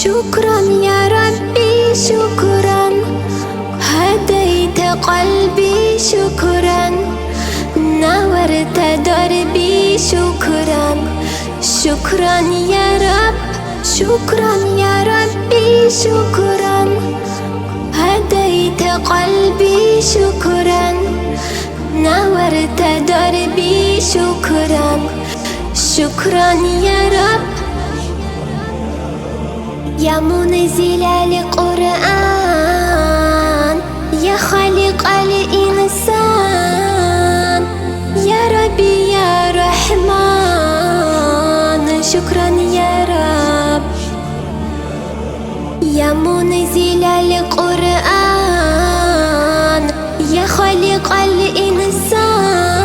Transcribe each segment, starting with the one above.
شكرا يا ربي شكرا، هديت قلبي شكرا، نورت دربي شكرا. شكرا يا رب، شكرا يا ربي شكرا، هديت قلبي شكرا، نورت دربي شكرا. شكرا يا رب. يا منزل القرآن، يا خالق الإنسان، يا ربي يا رحمن، شكرا يا رب. يا منزل القرآن، يا خالق الإنسان،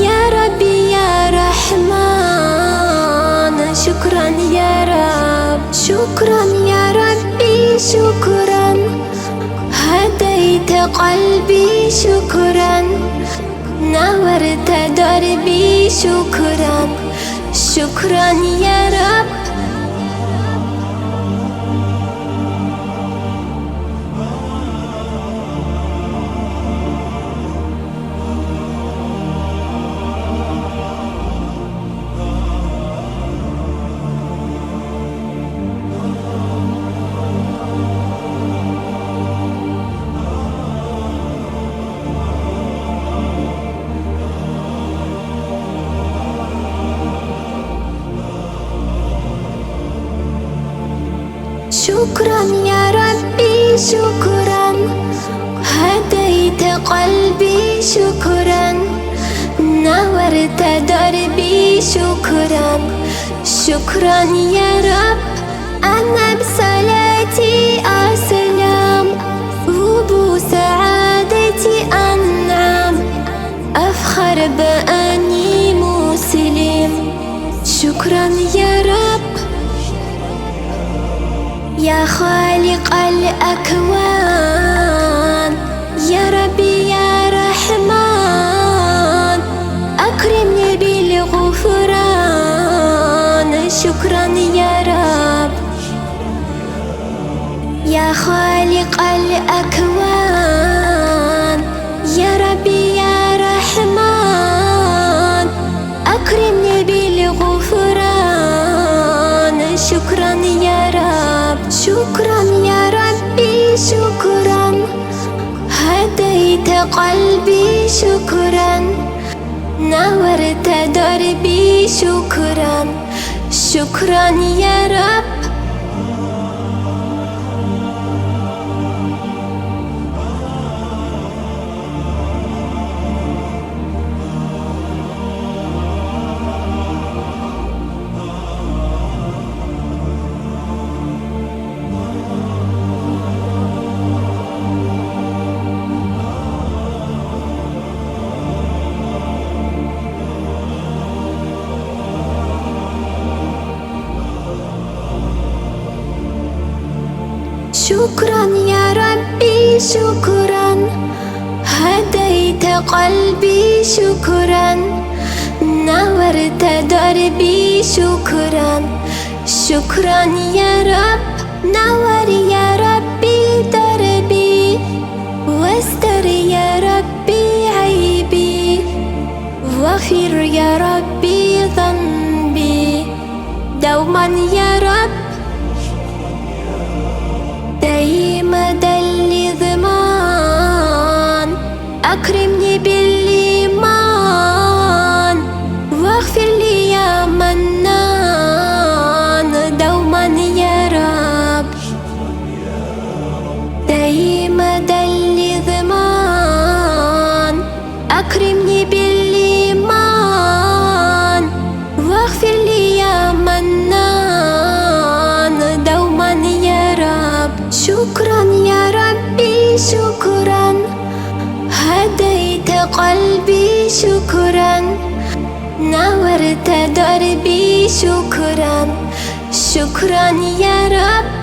يا ربي يا رحمن، شكرا يا رب. شكرا يا ربي شكرا، هديت قلبي شكرا، نورت دربي شكرا. شكرا يا رب. شكرا يا ربي شكرا، هديت قلبي شكرا، نورت دربي شكرا. شكرا يا رب. أنا بصلاتي أسلم، وبسعادتي أنعم، أفخر بأني مسلم. شكرا يا رب. يا خالق الأكوان، يا ربي يا رحمن، أكرمني بالغفران. شكرا يا رب. يا خالق الأكوان، يا ربي يا رحمن، أكرمني بالغفران. شكرا يا رب. شكرا يا ربي شكرا، هديت قلبي شكرا، نورت دربي شكرا. شكرا يا رب. شكرا يا ربي شكرا، هديت قلبي شكرا، نورت دربي شكرا. شكرا يا رب. نور يا ربي دربي، واستر يا ربي عيبي، واغفر يا ربي ذنبي دوما يا رب. مدى الضمان، أكرمني بالإيمان، واغفر لي يا منان دوما يا رب. مدى الضمان، أكرمني بالإيمان، واغفر لي يا منان دوما يا رب. شكرا يا ربي شكرا، هديت قلبي شكرا، نورت دربي شكرا. شكرا يا رب.